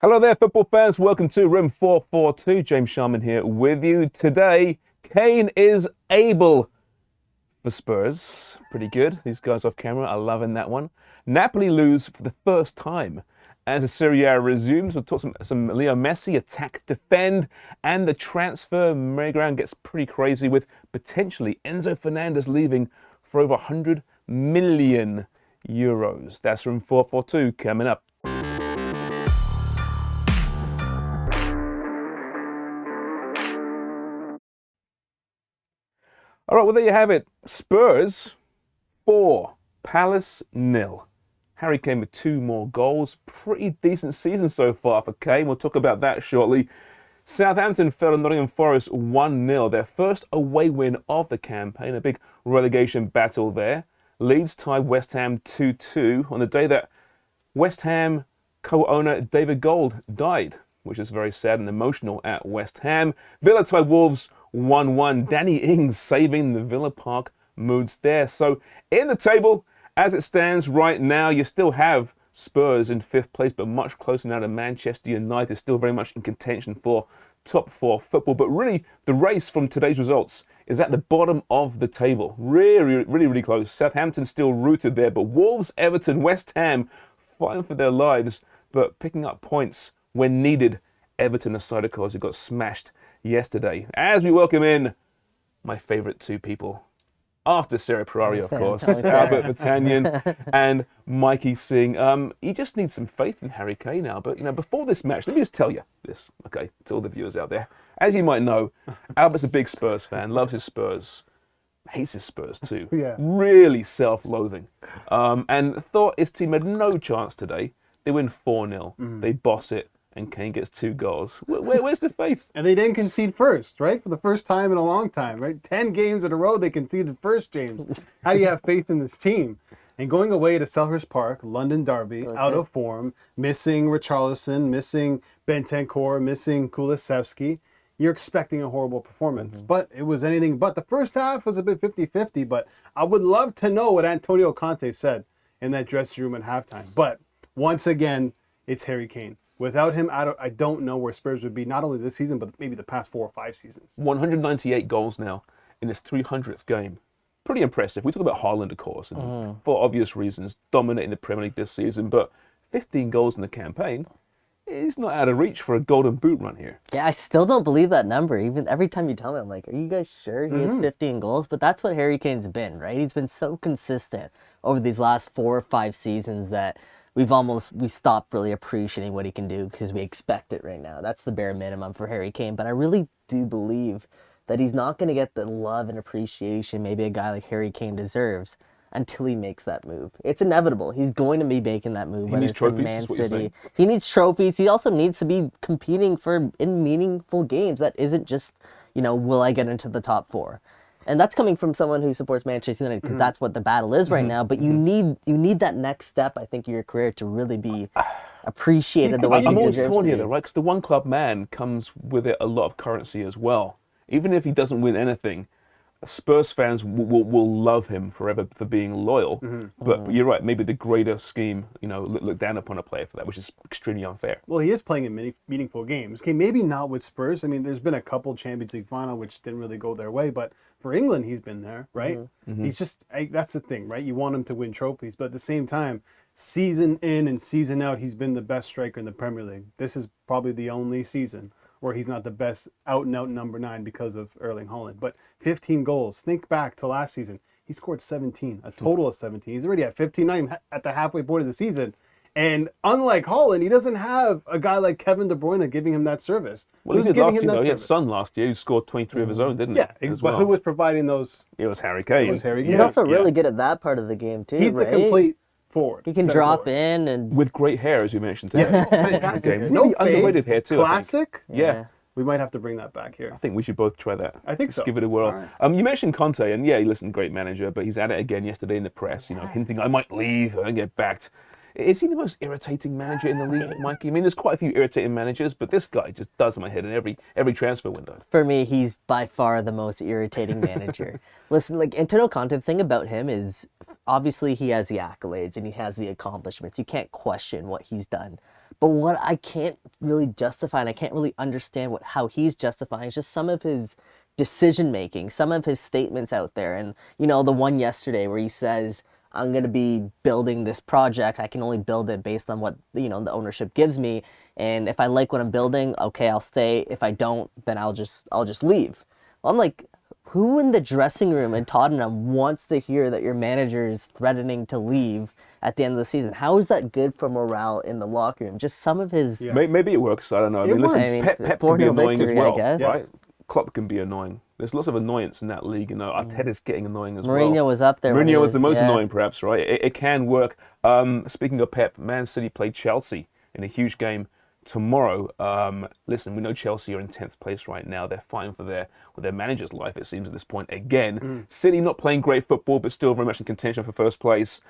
Hello there, football fans. Welcome to Room 442. James Sharman here with you. Today, Kane is able for Spurs. Pretty good. These guys off camera are loving that one. Napoli lose for the first time. As the Serie A resumes, we'll talk some Lionel Messi, attack, defend, and the transfer merry-go-round gets pretty crazy with potentially Enzo Fernandez leaving for over 100 million euros. That's Room 442 coming up. All right, well, there you have it. Spurs 4, Palace 0. Harry Kane with 2 more goals. Pretty decent season so far for Kane. We'll talk about that shortly. Southampton fell to Nottingham Forest 1-0. Their first away win of the campaign. A big relegation battle there. Leeds tied West Ham 2-2 on the day that West Ham co-owner David Gold died, which is very sad and emotional at West Ham. Villa tied Wolves 1-1. Danny Ings saving the Villa Park moods there. So in the table, as it stands right now, you still have Spurs in 5th place, but much closer now to Manchester United, still very much in contention for top 4 football. But really, the race from today's results is at the bottom of the table. Really close. Southampton still rooted there, but Wolves, Everton, West Ham fighting for their lives, but picking up points when needed. Everton aside, of course, who got smashed yesterday. As we welcome in my favourite 2 people, after Sarah Ferrari, of course, Albert Batanyan and Mikey Singh. He just needs some faith in Harry Kane now. But, before this match, let me just tell you this, okay, to all the viewers out there. As you might know, Albert's a big Spurs fan, loves his Spurs, hates his Spurs too. Yeah. Really self-loathing. And thought his team had no chance today. They win 4-0. They boss it. And Kane gets 2 goals. Where's the faith? And they didn't concede first, right? For the first time in a long time, right? 10 games in a row they conceded first, James. How do you have faith in this team? And going away to Selhurst Park, London derby, out of form, missing Richarlison, missing Bentancur, missing Kulusevski, you're expecting a horrible performance. But it was anything but. The first half was a bit 50-50, but I would love to know what Antonio Conte said in that dressing room at halftime. But once again, it's Harry Kane. Without him, I don't know where Spurs would be, not only this season, but maybe the past 4 or 5 seasons. 198 goals now in his 300th game. Pretty impressive. We talk about Haaland, of course, and for obvious reasons, dominating the Premier League this season, but 15 goals in the campaign is not out of reach for a golden boot run here. Yeah, I still don't believe that number. Even every time you tell me, I'm like, are you guys sure he has 15 goals? But that's what Harry Kane's been, right? He's been so consistent over these last 4 or 5 seasons that we stopped really appreciating what he can do because we expect it right now. That's the bare minimum for Harry Kane. But I really do believe that he's not going to get the love and appreciation maybe a guy like Harry Kane deserves until he makes that move. It's inevitable. He's going to be making that move. He needs trophies, Man is what you're City. saying. He needs trophies. He also needs to be competing in meaningful games. That isn't just, will I get into the top 4? And that's coming from someone who supports Manchester United because that's what the battle is right now. But you need that next step, I think, in your career to really be appreciated the way you I'm always deserve torn to here, be. though, right? Because the one club man comes with it a lot of currency as well. Even if he doesn't win anything, Spurs fans will love him forever for being loyal. But you're right, maybe the greater scheme, look down upon a player for that, which is extremely unfair. Well, he is playing in many meaningful games. Okay, maybe not with Spurs. I mean, there's been a couple Champions League final which didn't really go their way, but for England, he's been there, right? He's just, that's the thing, right? You want him to win trophies, but at the same time, season in and season out, he's been the best striker in the Premier League. This is probably the only season where he's not the best out-and-out number 9 because of Erling Haaland. But 15 goals. Think back to last season. He scored 17, a total of 17. He's already at 59 at the halfway point of the season. And unlike Haaland, he doesn't have a guy like Kevin De Bruyne giving him that service. Well, he Who's did last giving him year, that though. He had service? Son last year, who scored 23 of his own, didn't Yeah, he? as but well. who was providing those? It was Harry Kane. It was Harry Kane. He's also really good at that part of the game too, He's right? the complete forward. He can center drop forward. in and With great hair, as you mentioned. Yeah, today. fantastic. Okay, hair. really No fade, underrated hair too, I think. Classic. Yeah. We might have to bring that back here. I think we should both try that. I think Let's so. give it a whirl. All right. You mentioned Conte, and yeah, listen, great manager, but he's at it again yesterday in the press, hinting I might leave and get backed. Is he the most irritating manager in the league, Mikey? I mean, there's quite a few irritating managers, but this guy just does my head in every transfer window. for me, he's by far the most irritating manager. Listen, like Antonio Conte, the thing about him is obviously he has the accolades and he has the accomplishments. You can't question what he's done. But what I can't really justify, and I can't really understand how he's justifying. It's just some of his decision making, some of his statements out there. And, the one yesterday where he says, I'm going to be building this project. I can only build it based on what, the ownership gives me. And if I like what I'm building, okay, I'll stay. If I don't, then I'll just leave. Well, I'm like, who in the dressing room in Tottenham wants to hear that your manager is threatening to leave at the end of the season? How is that good for morale in the locker room? Just some of his... Yeah. Maybe it works. I don't know. I mean, listen, Pep can be 4-0 annoying victory, as well, I guess. right? Klopp can be annoying. There's lots of annoyance in that league. Arteta's getting annoying as well. Mourinho was up there. Mourinho was the most annoying, perhaps, right? It can work. Speaking of Pep, Man City played Chelsea in a huge game tomorrow. Listen, we know Chelsea are in 10th place right now. They're fighting for their manager's life, it seems, at this point again. City not playing great football, but still very much in contention for first place.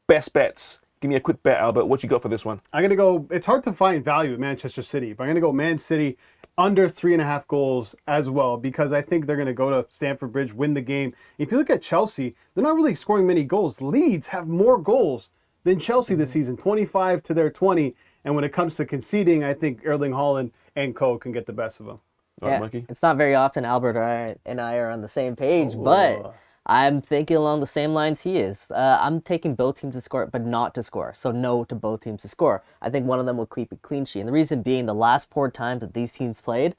Best bets. Give me a quick bet, Albert. What you got for this one? I'm going to go, it's hard to find value at Manchester City, but I'm going to go Man City under 3.5 goals as well, because I think they're going to go to Stamford Bridge, win the game. If you look at Chelsea, they're not really scoring many goals. Leeds have more goals than Chelsea this season, 25 to their 20. And when it comes to conceding, I think Erling Haaland and co can get the best of them. All right, Mikey? It's not very often Albert and I are on the same page, but I'm thinking along the same lines he is. I'm taking both teams to score, but not to score. So no to both teams to score. I think one of them will keep a clean sheet. And the reason being, the last 4 times that these teams played,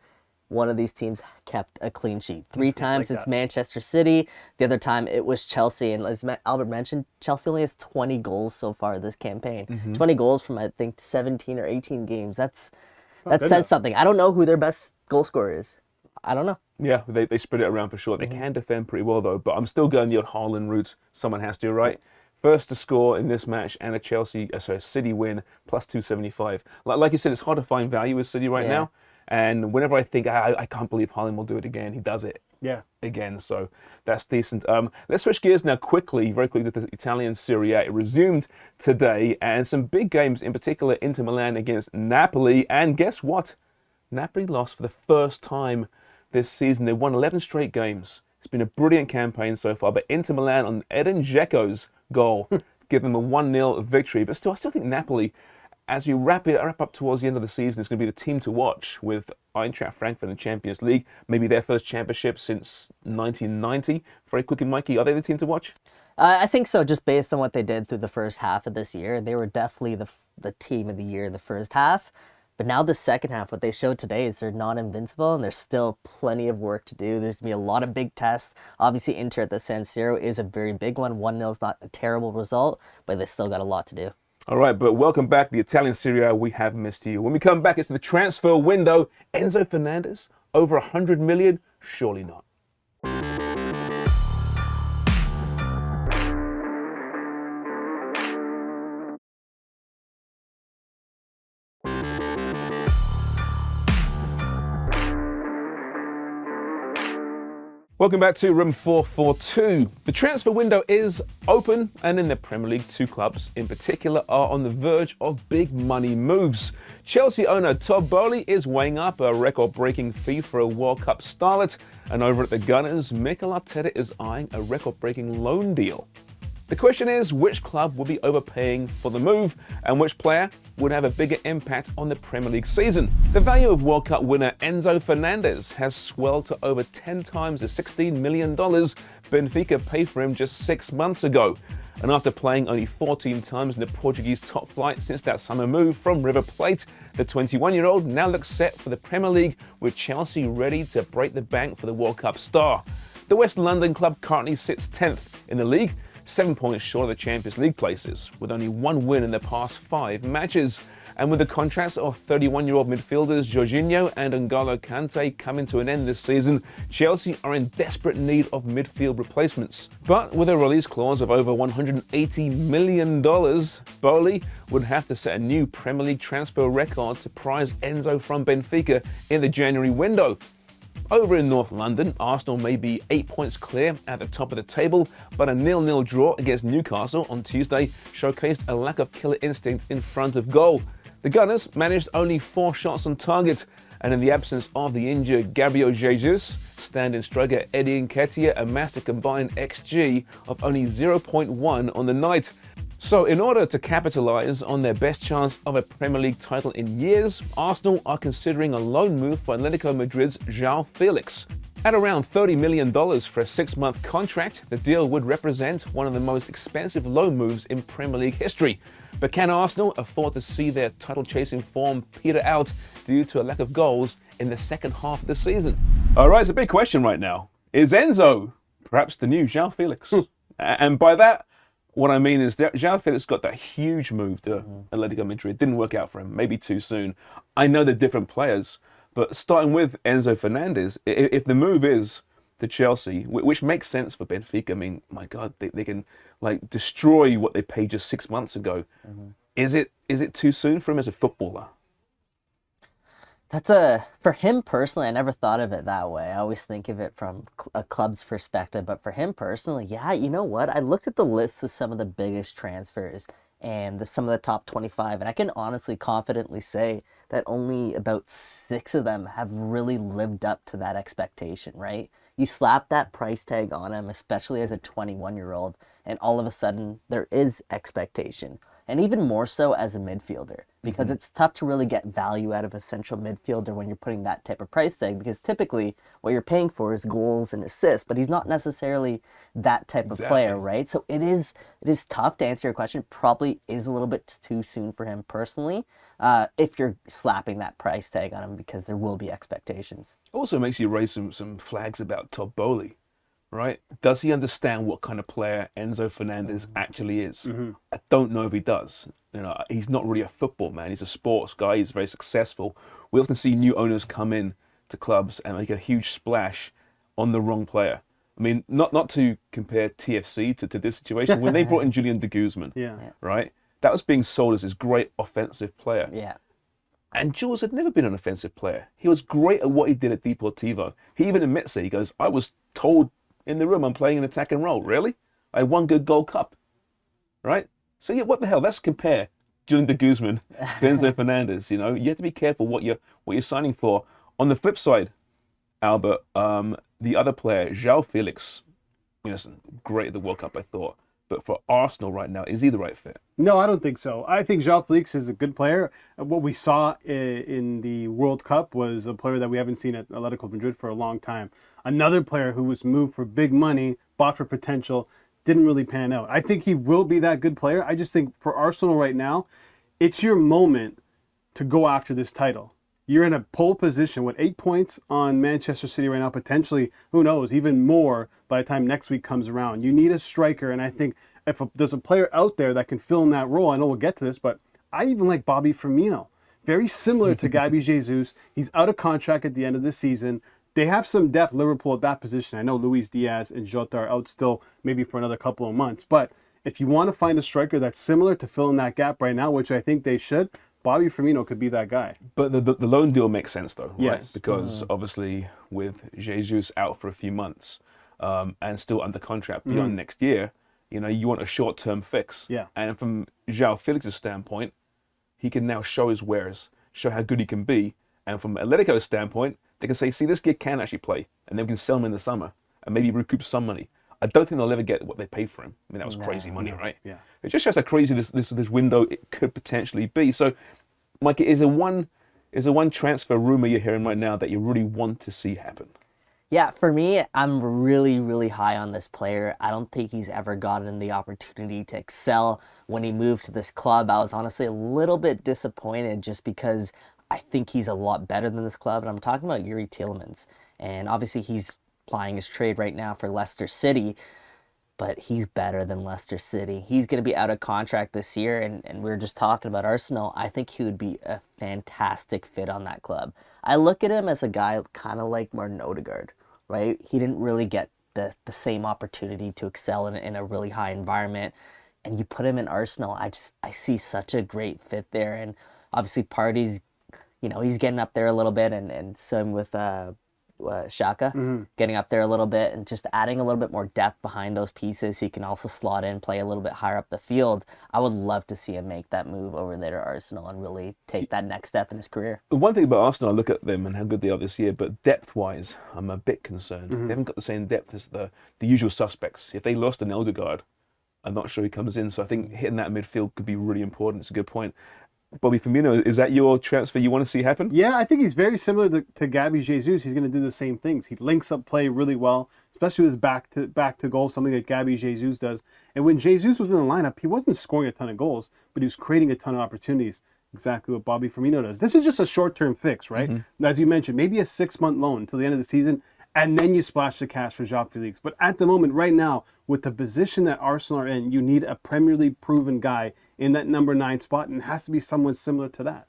one of these teams kept a clean sheet. 3 times it's Manchester City. The other time it was Chelsea. And as Albert mentioned, Chelsea only has 20 goals so far this campaign. 20 goals from, I think, 17 or 18 games. That says something. I don't know who their best goal scorer is. I don't know. Yeah, they spread it around for sure. They can defend pretty well, though, but I'm still going the old Haaland route. Someone has to, right? First to score in this match and a City win, plus 275. Like you said, it's hard to find value with City right now. And whenever I think, I can't believe Haaland will do it again, he does it again. So that's decent. Let's switch gears now very quickly to the Italian Serie A. It resumed today, and some big games, in particular Inter Milan against Napoli. And guess what? Napoli lost for the first time this season. They won 11 straight games. It's been a brilliant campaign so far, but Inter Milan on Edin Dzeko's goal give them a 1-0 victory. But still, I still think Napoli, as we wrap up towards the end of the season, is going to be the team to watch with Eintracht Frankfurt in the Champions League. Maybe their first championship since 1990. Very quickly, Mikey, are they the team to watch? I think so, just based on what they did through the first half of this year. They were definitely the team of the year in the first half. But now the second half, what they showed today is they're not invincible, and there's still plenty of work to do. There's going to be a lot of big tests. Obviously, Inter at the San Siro is a very big one. 1-0 is not a terrible result, but they still got a lot to do. All right, but welcome back to the Italian Serie A. We have missed you. When we come back, it's the transfer window. Enzo Fernandez, over 100 million? Surely not. Welcome back to Room 442. The transfer window is open, and in the Premier League, 2 clubs in particular are on the verge of big money moves. Chelsea owner Todd Boehly is weighing up a record-breaking fee for a World Cup starlet, and over at the Gunners, Mikel Arteta is eyeing a record-breaking loan deal. The question is, which club will be overpaying for the move, and which player would have a bigger impact on the Premier League season? The value of World Cup winner Enzo Fernandez has swelled to over 10 times the $16 million Benfica paid for him just 6 months ago. And after playing only 14 times in the Portuguese top flight since that summer move from River Plate, the 21-year-old now looks set for the Premier League, with Chelsea ready to break the bank for the World Cup star. The West London club currently sits 10th in the league, 7 points short of the Champions League places, with only 1 win in the past 5 matches. And with the contracts of 31-year-old midfielders Jorginho and N'Golo Kante coming to an end this season, Chelsea are in desperate need of midfield replacements. But with a release clause of over $180 million, Boehly would have to set a new Premier League transfer record to prize Enzo from Benfica in the January window. Over in North London, Arsenal may be 8 points clear at the top of the table, but a 0-0 draw against Newcastle on Tuesday showcased a lack of killer instinct in front of goal. The Gunners managed only 4 shots on target, and in the absence of the injured Gabriel Jesus, stand-in striker Eddie Nketiah amassed a combined XG of only 0.1 on the night. So, in order to capitalise on their best chance of a Premier League title in years, Arsenal are considering a loan move for Atletico Madrid's João Felix. At around $30 million for a 6-month contract, the deal would represent one of the most expensive loan moves in Premier League history. But can Arsenal afford to see their title-chasing form peter out due to a lack of goals in the second half of the season? All right, it's a big question right now. Is Enzo perhaps the new João Felix? And by that, what I mean is that João Felix got that huge move to Atletico Madrid. Didn't work out for him, maybe too soon. I know they're different players, but starting with Enzo Fernandez, if the move is to Chelsea, which makes sense for Benfica, I mean, my God, they can like destroy what they paid just 6 months ago. Is it too soon for him as a footballer? For him personally, I never thought of it that way. I always think of it from a club's perspective, but for him personally, yeah, you know what? I looked at the list of some of the biggest transfers and some of the top 25, and I can honestly confidently say that only about 6 of them have really lived up to that expectation, right? You slap that price tag on him, especially as a 21-year-old, and all of a sudden there is expectation. And even more so as a midfielder, because it's tough to really get value out of a central midfielder when you're putting that type of price tag, because typically what you're paying for is goals and assists, but he's not necessarily that type of player, right? So it is tough to answer your question. Probably is a little bit too soon for him personally, if you're slapping that price tag on him, because there will be expectations. Also makes you raise some flags about Todd Bowley. Right? Does he understand what kind of player Enzo Fernandez actually is? I don't know if he does. You know, he's not really a football man. He's a sports guy. He's very successful. We often see new owners come in to clubs and make a huge splash on the wrong player. I mean, not to compare TFC to this situation. When they brought in Julian de Guzman, right? That was being sold as this great offensive player. Yeah. And Jules had never been an offensive player. He was great at what he did at Deportivo. He even admits it. He goes, I was told in the room I'm playing an attacking role. Really? I won good Gold Cup. Right? So yeah, what the hell? Let's compare Julian de Guzman to Enzo Fernandez. You know, you have to be careful what you're signing for. On the flip side, Albert, the other player, João Felix, you know, great at the World Cup, I thought. But for Arsenal right now, is he the right fit? No, I don't think so. I think João Felix is a good player. What we saw in the World Cup was a player that we haven't seen at Atletico Madrid for a long time. Another player who was moved for big money, bought for potential, didn't really pan out. I think he will be that good player. I just think for Arsenal right now, it's your moment to go after this title. You're in a pole position with 8 points on Manchester City right now, potentially, who knows, even more by the time next week comes around. You need a striker, and I think if there's a player out there that can fill in that role, I know we'll get to this, but I even like Bobby Firmino. Very similar to Gabi Jesus. He's out of contract at the end of the season. They have some depth, Liverpool, at that position. I know Luis Diaz and Jota are out still, maybe for another couple of months. But if you want to find a striker that's similar to fill in that gap right now, which I think they should, Bobby Firmino could be that guy. But the loan deal makes sense, though, right? Yes. Because obviously with Jesus out for a few months and still under contract beyond next year, you know, you want a short-term fix. Yeah. And from João Felix's standpoint, he can now show his wares, show how good he can be. And from Atletico's standpoint, they can say, see, this kid can actually play. And then we can sell him in the summer and maybe recoup some money. I don't think they'll ever get what they paid for him. I mean, that was crazy money, right? Yeah. It just shows how crazy this window it could potentially be. So, Mike, is there one transfer rumor you're hearing right now that you really want to see happen? Yeah, for me, I'm really, really high on this player. I don't think he's ever gotten the opportunity to excel when he moved to this club. I was honestly a little bit disappointed just because I think he's a lot better than this club. And I'm talking about Yuri Tielemans. And obviously he's plying his trade right now for Leicester City, but he's better than Leicester City. He's going to be out of contract this year, and we were just talking about Arsenal. I think he would be a fantastic fit on that club. I look at him as a guy kind of like Martin Odegaard, right? He didn't really get the same opportunity to excel in a really high environment, and you put him in Arsenal, I see such a great fit there. And obviously Partey's, you know, he's getting up there a little bit, and same with Xhaka, getting up there a little bit and just adding a little bit more depth behind those pieces. He can also slot in, play a little bit higher up the field. I would love to see him make that move over there to Arsenal and really take that next step in his career. One thing about Arsenal, I look at them and how good they are this year, but depth-wise, I'm a bit concerned. They haven't got the same depth as the usual suspects. If they lost an Eldegaard, I'm not sure he comes in. So I think hitting that midfield could be really important. It's a good point. Bobby Firmino, is that your transfer you want to see happen? Yeah, I think he's very similar to Gabby Jesus. He's going to do the same things. He links up play really well, especially with his back to goal, something that Gabby Jesus does. And when Jesus was in the lineup, he wasn't scoring a ton of goals, but he was creating a ton of opportunities. Exactly what Bobby Firmino does. This is just a short-term fix, right? As you mentioned, maybe a 6-month loan until the end of the season, and then you splash the cash for João Felix. But at the moment, right now, with the position that Arsenal are in, you need a Premier League proven guy in that number 9 spot, and it has to be someone similar to that.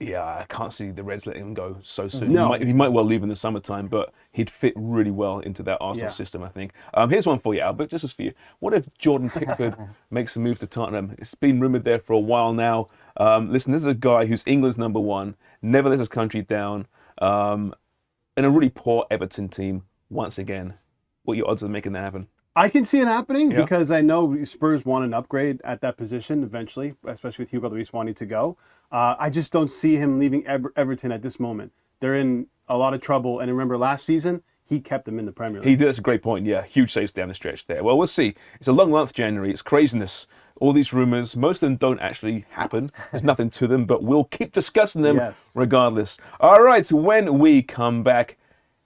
Yeah, I can't see the Reds letting him go so soon. No. He might well leave in the summertime, but he'd fit really well into that Arsenal system, I think. Here's one for you, Albert, just as for you. What if Jordan Pickford makes a move to Tottenham? It's been rumoured there for a while now. Listen, this is a guy who's England's number 1, never lets his country down, in a really poor Everton team once again. What are your odds of making that happen? I can see it happening because I know Spurs want an upgrade at that position eventually, especially with Hugo Lloris wanting to go. I just don't see him leaving Everton at this moment. They're in a lot of trouble. And remember, last season, he kept them in the Premier League. That's a great point. Yeah, huge saves down the stretch there. Well, we'll see. It's a long month, January. It's craziness. All these rumours, most of them don't actually happen. There's nothing to them, but we'll keep discussing them regardless. All right, when we come back,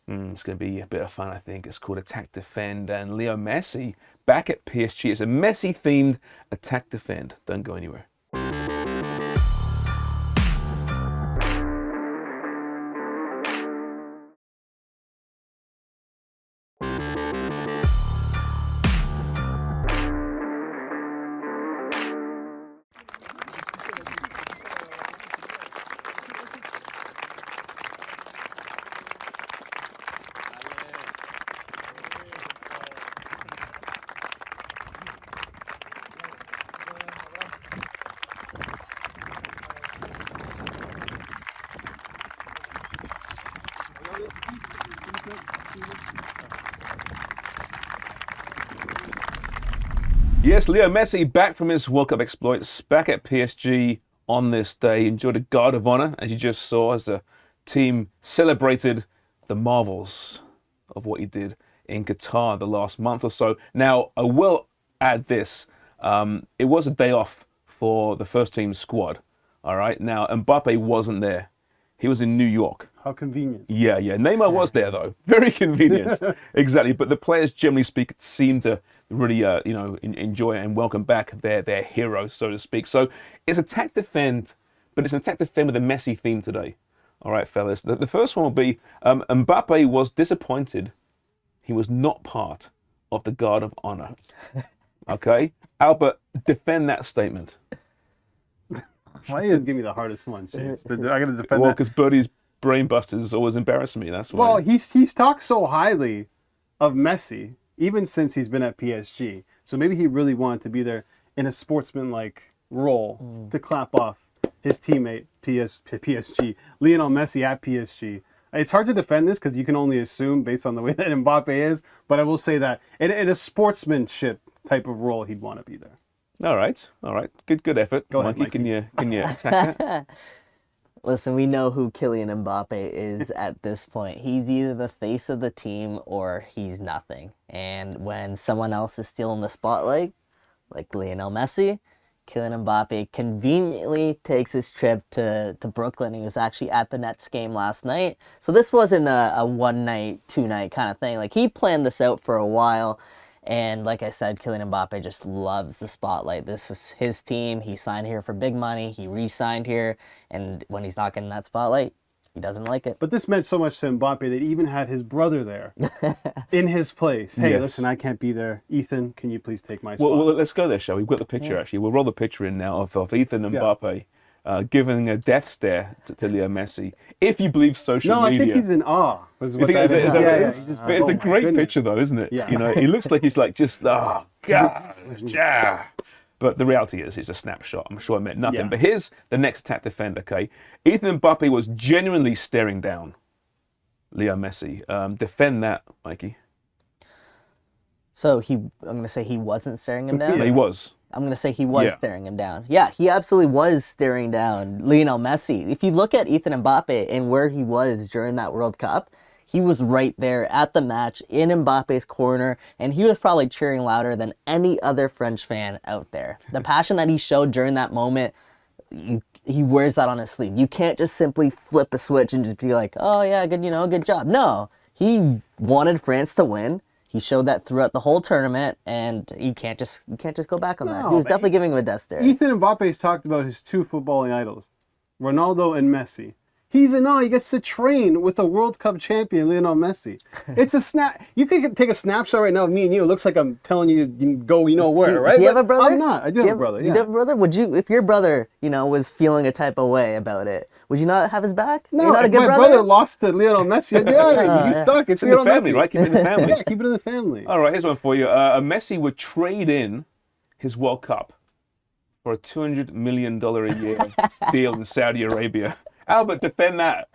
it's going to be a bit of fun, I think. It's called Attack Defend, and Leo Messi back at PSG. It's a Messi-themed Attack Defend. Don't go anywhere. Yes, Leo Messi back from his World Cup exploits, back at PSG on this day. Enjoyed a guard of honor, as you just saw, as the team celebrated the marvels of what he did in Qatar the last month or so. Now, I will add this. It was a day off for the first team squad. All right. Now, Mbappe wasn't there. He was in New York. How convenient. Yeah. Neymar was there, though. Very convenient. Exactly. But the players, generally speaking, seem to really, enjoy and welcome back their hero, so to speak. So it's attack defend, but it's an attack defend with a Messi theme today. All right, fellas. The first one will be Mbappe was disappointed he was not part of the Guard of Honor. Okay? Albert, defend that statement. Why are you giving me the hardest one, James? I got to defend Well, that. because Birdie's brain busters always embarrass me. That's why. Well, he's talked so highly of Messi, even since he's been at PSG. So maybe he really wanted to be there in a sportsman-like role to clap off his teammate, PSG, Lionel Messi at PSG. It's hard to defend this because you can only assume based on the way that Mbappe is, but I will say that in a sportsmanship type of role, he'd want to be there. All right. Good effort. Go ahead, Mikey. Mikey. Can you attack that? Listen, we know who Kylian Mbappe is at this point. He's either the face of the team or he's nothing. And when someone else is stealing the spotlight, like Lionel Messi, Kylian Mbappe conveniently takes his trip to Brooklyn. He was actually at the Nets game last night. So this wasn't a one-night, two-night kind of thing. Like, he planned this out for a while. And like I said, Kylian Mbappe just loves the spotlight. This is his team. He signed here for big money. He re-signed here. And when he's not getting that spotlight, he doesn't like it. But this meant so much to Mbappe that he even had his brother there in his place. Hey, Yes. listen, I can't be there. Ethan, can you please take my spot? Well, let's go there, shall we? We've got the picture, actually. We'll roll the picture in now of Ethan and Mbappe giving a death stare to Leo Messi. If you believe social no, media. I think he's in awe. Was You what think that is is. that what it Yeah, is? he just- But it's oh a my great goodness. picture, though, isn't it? Yeah. You know, he looks like he's like just, oh, God. Yeah. But the reality is, it's a snapshot. I'm sure it meant nothing. Yeah. But here's the next attack defender, okay? Ethan Mbappe was genuinely staring down Leo Messi. Defend that, Mikey. So I'm going to say he wasn't staring him down? He was. I'm going to say he was Yeah. staring him down. Yeah, he absolutely was staring down Lionel Messi. If you look at Ethan Mbappe and where he was during that World Cup, he was right there at the match in Mbappe's corner, and he was probably cheering louder than any other French fan out there. The passion that he showed during that moment, he wears that on his sleeve. You can't just simply flip a switch and just be like, oh yeah, good job. No, he wanted France to win. He showed that throughout the whole tournament, and you can't just go back on that. He was definitely giving him a death stare. Ethan Mbappe's talked about his two footballing idols, Ronaldo and Messi. He gets to train with the World Cup champion, Lionel Messi. It's a snap. You could take a snapshot right now of me and you. It looks like I'm telling you to go, where, right? Do you have a brother? I'm not. I do have a brother, yeah. You have a brother? Would you, if your brother, was feeling a type of way about it, would you not have his back? No, You're not a if good my brother lost to Lionel Messi, I'd be all right. You suck. It's in the Lionel family, Messi. right? Keep it in the family. Yeah, keep it in the family. All right, here's one for you. Messi would trade in his World Cup for a $200 million a year deal in Saudi Arabia. Albert, defend that.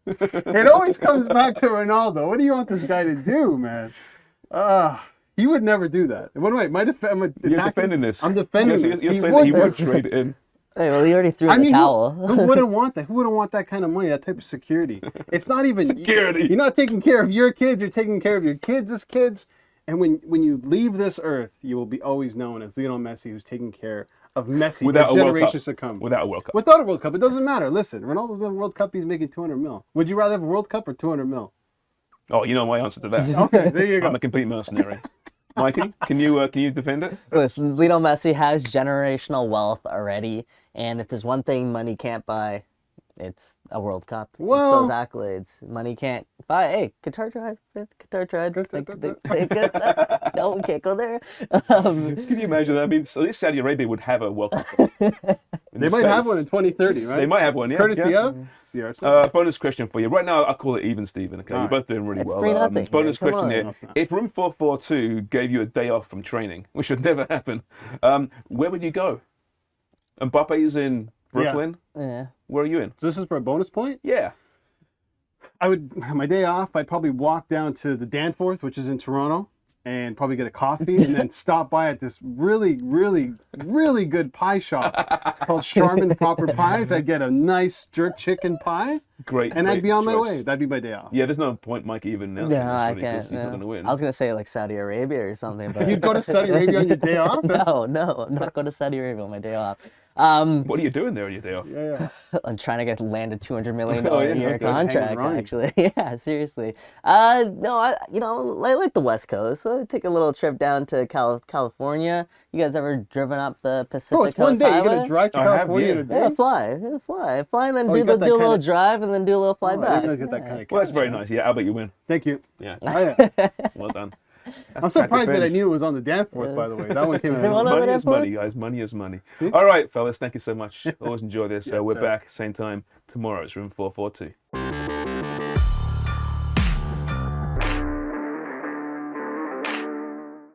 It always comes back to Ronaldo. What do you want this guy to do, man? He would never do that. Wait, You're defending this. I'm defending this. He would trade it in. Hey, well, he already threw in the towel. Who wouldn't want that? Who wouldn't want that kind of money, that type of security? It's not even Security. You're not taking care of your kids. You're taking care of your kids' kids. And when you leave this earth, you will be always known as Lionel Messi, who's taking care of Messi Without for generations to come. Without a World Cup. Without a World Cup, it doesn't matter. Listen, Ronaldo's in a World Cup. He's making 200 mil. Would you rather have a World Cup or 200 mil? Oh, you know my answer to that. Okay, there you go. I'm a complete mercenary. Mikey, can you defend it? Listen, Lionel Messi has generational wealth already, and if there's one thing money can't buy, it's a World Cup. Well- It's those accolades. Money can't buy. Hey, Qatar tried. No, we can't go there. Can you imagine that? I mean, so this Saudi Arabia would have a World Cup. They might have one in 2030, right? They might have one, yeah. Courtesy yeah. of CR7. Bonus question for you. Right now, I call it even, Steven. Okay, All you're right. both doing really It's well. 3-0 Bonus here. Come question on. here. No, it's not. If Room 442 gave you a day off from training, which would never happen, where would you go? Mbappe's in Brooklyn. Yeah. Where are you in? So this is for a bonus point? Yeah. My day off, I'd probably walk down to the Danforth, which is in Toronto, and probably get a coffee and then stop by at this really, really, really good pie shop called Charmin Proper Pies. I'd get a nice jerk chicken pie. Great. And I'd be on my choice. way. That'd be my day off. Yeah, there's no point Mike even now. No, I can't. He's not going to win. I was gonna say like Saudi Arabia or something, but You'd go to Saudi Arabia on your day off? no, I'm not going to Saudi Arabia on my day off. What are you doing there on your day off? Yeah. I'm trying to land a $200 million Oh, yeah, a year okay. contract, Hang around. actually. Yeah, seriously. No, I like the West Coast. So I'd take a little trip down to California. You guys ever driven up the Pacific Oh, it's one Coast day. You're Highway? going to drive to I have, California in a yeah. day? Yeah, fly, and then Oh, you do got that a little kinda- drive, and then do a little fly Oh, back. you guys get that kind of Well, that's cash, very huh? nice. Yeah, I'll bet you win. Thank you. Yeah. Oh, yeah. Well done. I'm surprised that I finish. knew it was on the Danforth, by the way. That one came Is it out. one on Money the is airport? money, guys. Money is money. See? All right, fellas. Thank you so much. Always enjoy this. Yes, We're sir. back same time tomorrow. It's Room 442.